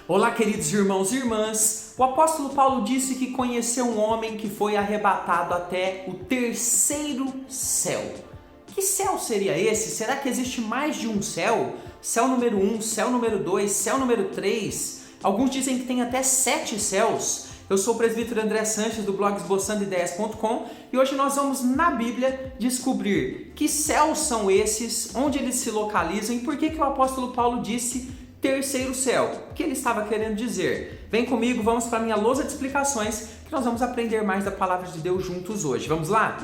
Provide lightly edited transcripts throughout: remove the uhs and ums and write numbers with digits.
Olá, queridos irmãos e irmãs. O apóstolo Paulo disse que conheceu um homem que foi arrebatado até o terceiro céu. Que céu seria esse? Será que existe mais de um céu? Céu número 1, céu número 2, céu número 3? Alguns dizem que tem até 7 céus. Eu sou o presbítero André Sanches do blog esboçandoideias.com e hoje nós vamos na Bíblia descobrir que céus são esses, onde eles se localizam e por que o apóstolo Paulo disse terceiro céu. O que ele estava querendo dizer? Vem comigo, vamos para a minha lousa de explicações que nós vamos aprender mais da palavra de Deus juntos hoje. Vamos lá?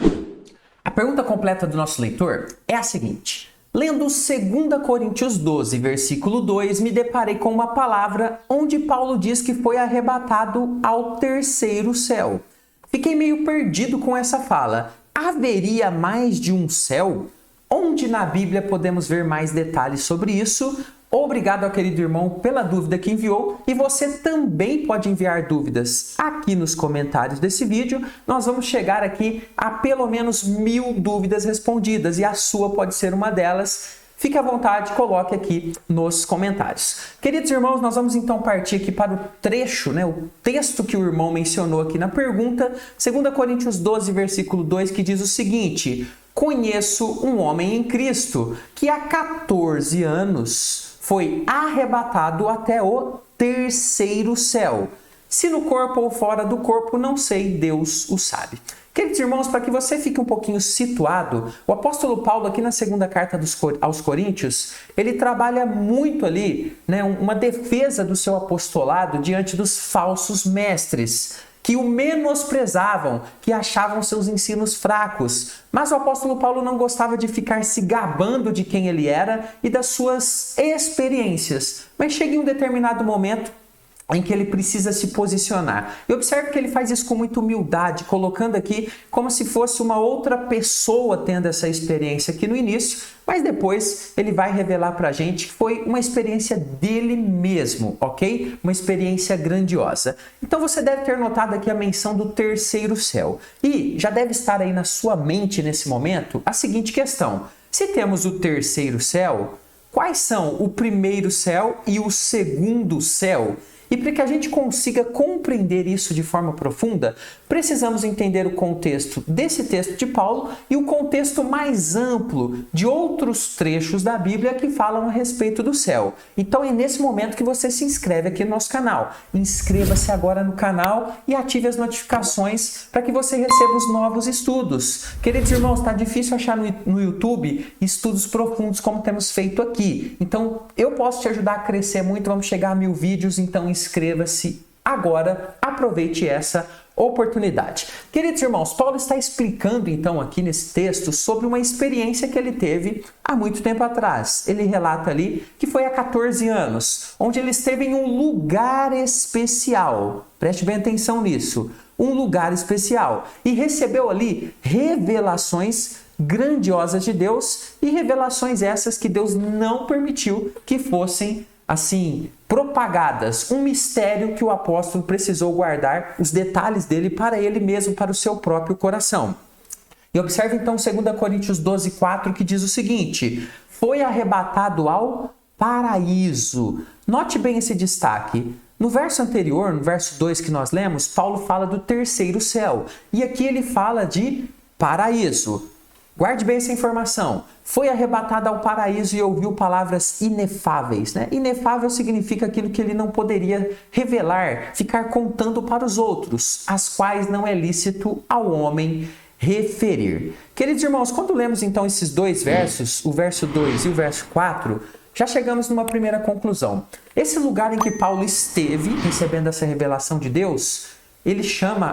A pergunta completa do nosso leitor é a seguinte. Lendo 2 Coríntios 12, versículo 2, me deparei com uma palavra onde Paulo diz que foi arrebatado ao terceiro céu. Fiquei meio perdido com essa fala. Haveria mais de um céu? Onde na Bíblia podemos ver mais detalhes sobre isso? Obrigado ao querido irmão pela dúvida que enviou e você também pode enviar dúvidas aqui nos comentários desse vídeo. Nós vamos chegar aqui a pelo menos 1000 dúvidas respondidas e a sua pode ser uma delas. Fique à vontade, coloque aqui nos comentários. Queridos irmãos, nós vamos então partir aqui para o trecho, o texto que o irmão mencionou aqui na pergunta, 2 Coríntios 12, versículo 2, que diz o seguinte: conheço um homem em Cristo que há 14 anos foi arrebatado até o terceiro céu. Se no corpo ou fora do corpo, não sei, Deus o sabe. Queridos irmãos, para que você fique um pouquinho situado, o apóstolo Paulo aqui na segunda carta aos Coríntios, ele trabalha muito ali, uma defesa do seu apostolado diante dos falsos mestres, que o menosprezavam, que achavam seus ensinos fracos. Mas o apóstolo Paulo não gostava de ficar se gabando de quem ele era e das suas experiências. Mas chega em um determinado momento em que ele precisa se posicionar. E observe que ele faz isso com muita humildade, colocando aqui como se fosse uma outra pessoa tendo essa experiência aqui no início, mas depois ele vai revelar pra gente que foi uma experiência dele mesmo, ok? Uma experiência grandiosa. Então você deve ter notado aqui a menção do terceiro céu. E já deve estar aí na sua mente nesse momento a seguinte questão: se temos o terceiro céu, quais são o primeiro céu e o segundo céu? E para que a gente consiga compreender isso de forma profunda, precisamos entender o contexto desse texto de Paulo e o contexto mais amplo de outros trechos da Bíblia que falam a respeito do céu. Então é nesse momento que você se inscreve aqui no nosso canal. Inscreva-se agora no canal e ative as notificações para que você receba os novos estudos. Queridos irmãos, está difícil achar no YouTube estudos profundos como temos feito aqui. Então eu posso te ajudar a crescer muito, vamos chegar a 1000 vídeos, então inscreva-se agora, aproveite essa oportunidade. Queridos irmãos, Paulo está explicando então aqui nesse texto sobre uma experiência que ele teve há muito tempo atrás. Ele relata ali que foi há 14 anos, onde ele esteve em um lugar especial. Preste bem atenção nisso. Um lugar especial. E recebeu ali revelações grandiosas de Deus e revelações essas que Deus não permitiu que fossem assim, propagadas, um mistério que o apóstolo precisou guardar os detalhes dele para ele mesmo, para o seu próprio coração. E observe então 2 Coríntios 12, 4, que diz o seguinte: foi arrebatado ao paraíso. Note bem esse destaque. No verso anterior, no verso 2 que nós lemos, Paulo fala do terceiro céu. E aqui ele fala de paraíso. Guarde bem essa informação. Foi arrebatado ao paraíso e ouviu palavras inefáveis. Inefável significa aquilo que ele não poderia revelar, ficar contando para os outros, as quais não é lícito ao homem referir. Queridos irmãos, quando lemos então esses dois versos, o verso 2 e o verso 4, já chegamos numa primeira conclusão. Esse lugar em que Paulo esteve recebendo essa revelação de Deus,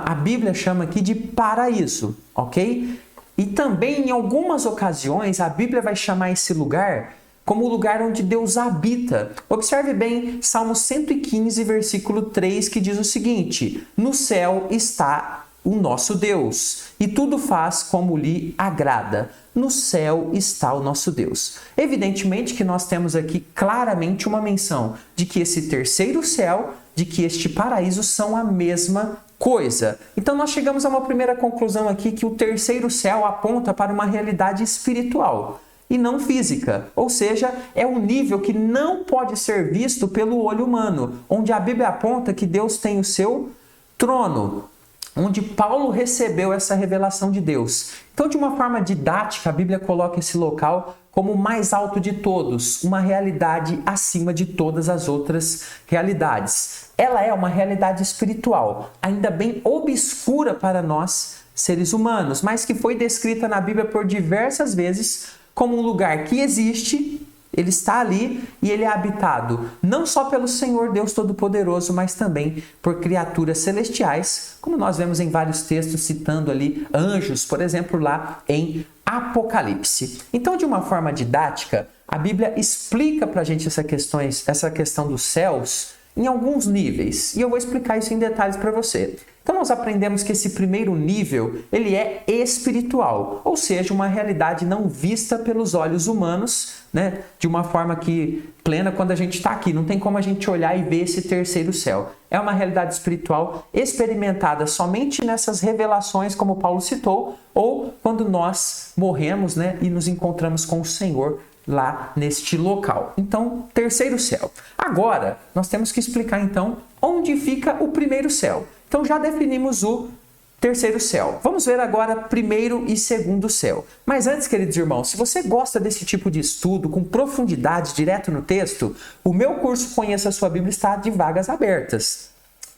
a Bíblia chama aqui de paraíso, ok? E também, em algumas ocasiões, a Bíblia vai chamar esse lugar como o lugar onde Deus habita. Observe bem Salmo 115, versículo 3, que diz o seguinte: no céu está o nosso Deus, e tudo faz como lhe agrada. No céu está o nosso Deus. Evidentemente que nós temos aqui claramente uma menção de que esse terceiro céu, de que este paraíso são a mesma coisa. Então nós chegamos a uma primeira conclusão aqui, que o terceiro céu aponta para uma realidade espiritual. e não física, ou seja, é um nível que não pode ser visto pelo olho humano, onde a Bíblia aponta que Deus tem o seu trono, onde Paulo recebeu essa revelação de Deus. Então, de uma forma didática, a Bíblia coloca esse local como o mais alto de todos, uma realidade acima de todas as outras realidades. Ela é uma realidade espiritual, ainda bem obscura para nós, seres humanos, mas que foi descrita na Bíblia por diversas vezes como um lugar que existe, ele está ali e ele é habitado não só pelo Senhor Deus Todo-Poderoso, mas também por criaturas celestiais, como nós vemos em vários textos citando ali anjos, por exemplo, lá em Apocalipse. Então, de uma forma didática, a Bíblia explica para a gente essa questão dos céus em alguns níveis, e eu vou explicar isso em detalhes para você. Então nós aprendemos que esse primeiro nível, ele é espiritual, ou seja, uma realidade não vista pelos olhos humanos, né, de uma forma que plena quando a gente está aqui, não tem como a gente olhar e ver esse terceiro céu. É uma realidade espiritual experimentada somente nessas revelações, como Paulo citou, ou quando nós morremos, né, e nos encontramos com o Senhor lá neste local. Então, terceiro céu. Agora, nós temos que explicar então onde fica o primeiro céu. Então, já definimos o terceiro céu. Vamos ver agora primeiro e segundo céu. Mas antes, queridos irmãos, se você gosta desse tipo de estudo com profundidade, direto no texto, o meu curso Conheça a Sua Bíblia está de vagas abertas.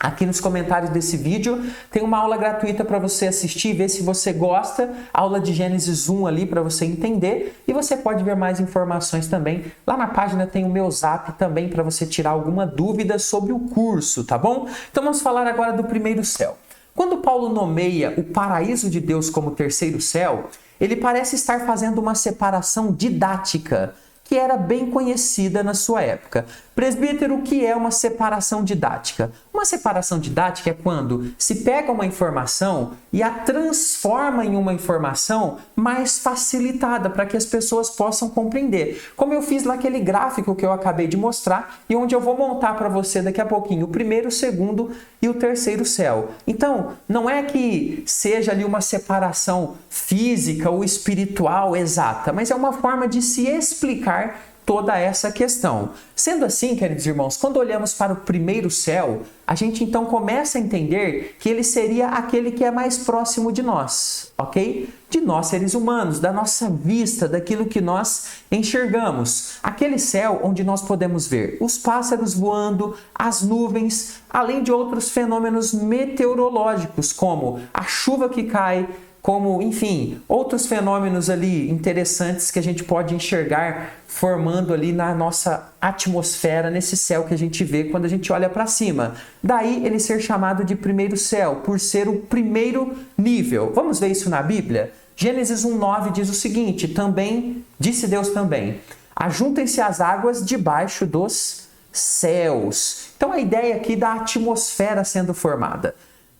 Aqui nos comentários desse vídeo tem uma aula gratuita para você assistir, ver se você gosta, aula de Gênesis 1 ali para você entender, e você pode ver mais informações também. Lá na página tem o meu zap também para você tirar alguma dúvida sobre o curso, tá bom? Então vamos falar agora do primeiro céu. Quando Paulo nomeia o paraíso de Deus como terceiro céu, ele parece estar fazendo uma separação didática que era bem conhecida na sua época. Presbítero, o que é uma separação didática? Uma separação didática é quando se pega uma informação e a transforma em uma informação mais facilitada para que as pessoas possam compreender. Como eu fiz naquele gráfico que eu acabei de mostrar e onde eu vou montar para você daqui a pouquinho o primeiro, o segundo e o terceiro céu. Então, não é que seja ali uma separação física ou espiritual exata, mas é uma forma de se explicar toda essa questão. Sendo assim, queridos irmãos, quando olhamos para o primeiro céu, a gente então começa a entender que ele seria aquele que é mais próximo de nós, ok? De nós seres humanos, da nossa vista, daquilo que nós enxergamos. Aquele céu onde nós podemos ver os pássaros voando, as nuvens, além de outros fenômenos meteorológicos, como a chuva que cai, como, enfim, outros fenômenos ali interessantes que a gente pode enxergar formando ali na nossa atmosfera, nesse céu que a gente vê quando a gente olha para cima. Daí ele ser chamado de primeiro céu, por ser o primeiro nível. Vamos ver isso na Bíblia? Gênesis 1:9 diz o seguinte: também, disse Deus também, ajuntem-se as águas debaixo dos céus. Então a ideia aqui da atmosfera sendo formada.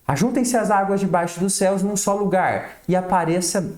Ajuntem-se as águas debaixo dos céus num só lugar e apareça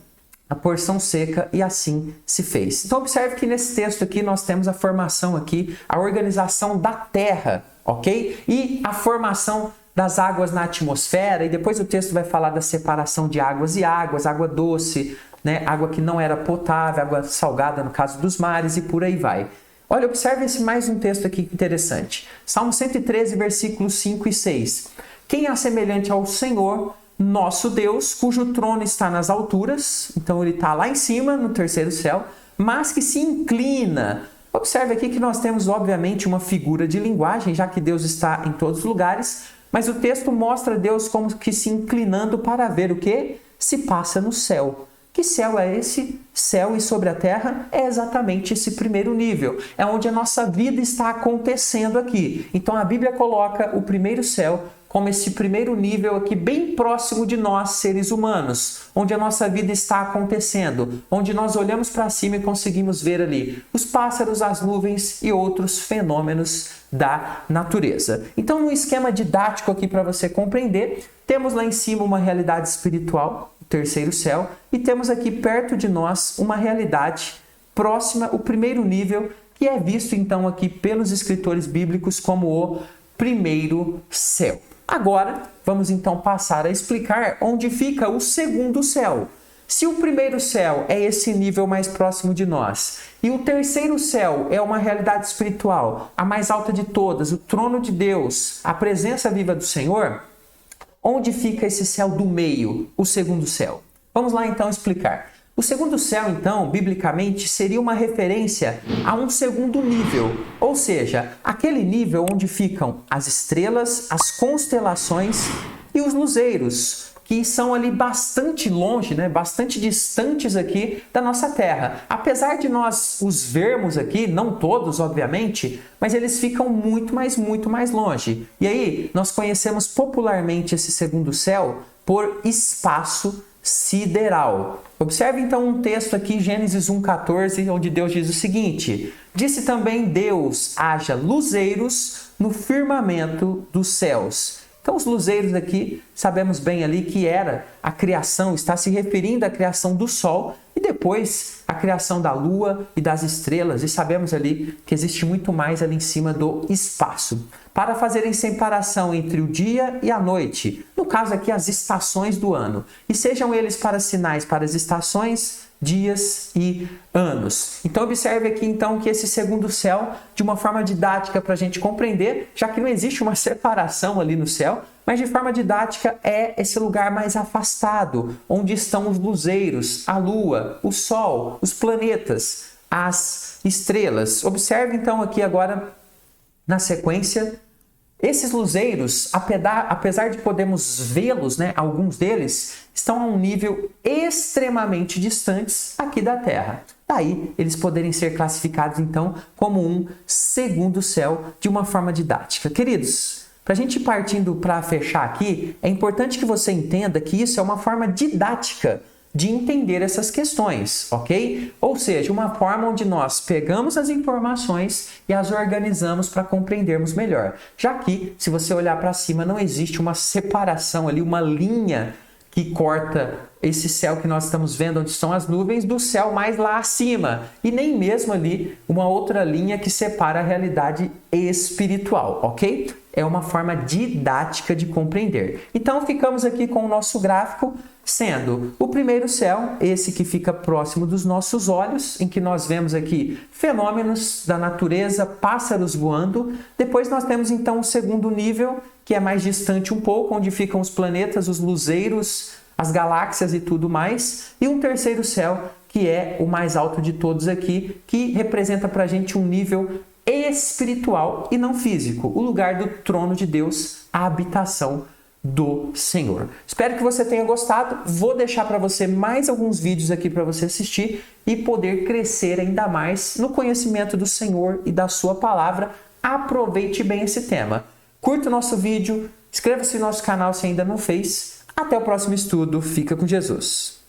a porção seca, e assim se fez. Então observe que nesse texto aqui nós temos a formação aqui, a organização da terra, ok? E a formação das águas na atmosfera, e depois o texto vai falar da separação de águas e águas, água doce, né? Água que não era potável, água salgada no caso dos mares e por aí vai. Olha, observe esse mais um texto aqui interessante. Salmo 113, versículos 5 e 6. Quem é semelhante ao Senhor, nosso Deus, cujo trono está nas alturas, então ele está lá em cima, no terceiro céu, mas que se inclina. Observe aqui que nós temos, obviamente, uma figura de linguagem, já que Deus está em todos os lugares, mas o texto mostra Deus como que se inclinando para ver o que se passa no céu. Que céu é esse? Céu e sobre a terra é exatamente esse primeiro nível. É onde a nossa vida está acontecendo aqui. Então a Bíblia coloca o primeiro céu como esse primeiro nível aqui bem próximo de nós, seres humanos, onde a nossa vida está acontecendo, onde nós olhamos para cima e conseguimos ver ali os pássaros, as nuvens e outros fenômenos da natureza. Então, no esquema didático aqui para você compreender, temos lá em cima uma realidade espiritual, o terceiro céu, e temos aqui perto de nós uma realidade próxima, o primeiro nível, que é visto então aqui pelos escritores bíblicos como o primeiro céu. Agora, vamos então passar a explicar onde fica o segundo céu. Se o primeiro céu é esse nível mais próximo de nós, e o terceiro céu é uma realidade espiritual, a mais alta de todas, o trono de Deus, a presença viva do Senhor, onde fica esse céu do meio, o segundo céu? Vamos lá então explicar. O segundo céu, então, biblicamente, seria uma referência a um segundo nível, ou seja, aquele nível onde ficam as estrelas, as constelações e os luzeiros, que são ali bastante longe, bastante distantes aqui da nossa Terra. Apesar de nós os vermos aqui, não todos, obviamente, mas eles ficam muito mais longe. E aí, nós conhecemos popularmente esse segundo céu por espaço sideral. Observe então um texto aqui, Gênesis 1,14, onde Deus diz o seguinte: disse também Deus, haja luzeiros no firmamento dos céus. Então os luzeiros aqui, sabemos bem ali que era a criação, está se referindo à criação do sol e depois a criação da lua e das estrelas, e sabemos ali que existe muito mais ali em cima do espaço. Para fazerem separação entre o dia e a noite, no caso aqui as estações do ano, e sejam eles para sinais para as estações, dias e anos. Então observe aqui então que esse segundo céu, de uma forma didática para a gente compreender, já que não existe uma separação ali no céu, mas de forma didática é esse lugar mais afastado, onde estão os luzeiros, a lua, o sol, os planetas, as estrelas. Observe então aqui agora na sequência, esses luzeiros, apesar de podermos vê-los, alguns deles estão a um nível extremamente distantes aqui da Terra. Daí, eles poderem ser classificados, então, como um segundo céu de uma forma didática. Queridos, para a gente ir partindo para fechar aqui, é importante que você entenda que isso é uma forma didática de entender essas questões, ok? Ou seja, uma forma onde nós pegamos as informações e as organizamos para compreendermos melhor. Já que, se você olhar para cima, não existe uma separação ali, uma linha que corta esse céu que nós estamos vendo, onde estão as nuvens, do céu mais lá acima. E nem mesmo ali uma outra linha que separa a realidade espiritual, ok? É uma forma didática de compreender. Então, ficamos aqui com o nosso gráfico, sendo o primeiro céu, esse que fica próximo dos nossos olhos, em que nós vemos aqui fenômenos da natureza, pássaros voando. Depois nós temos então o segundo nível, que é mais distante um pouco, onde ficam os planetas, os luzeiros, as galáxias e tudo mais. E um terceiro céu, que é o mais alto de todos aqui, que representa para a gente um nível espiritual e não físico, o lugar do trono de Deus, a habitação do Senhor. Espero que você tenha gostado. Vou deixar para você mais alguns vídeos aqui para você assistir e poder crescer ainda mais no conhecimento do Senhor e da sua palavra. Aproveite bem esse tema. Curta o nosso vídeo, inscreva-se no nosso canal se ainda não fez. Até o próximo estudo. Fica com Jesus.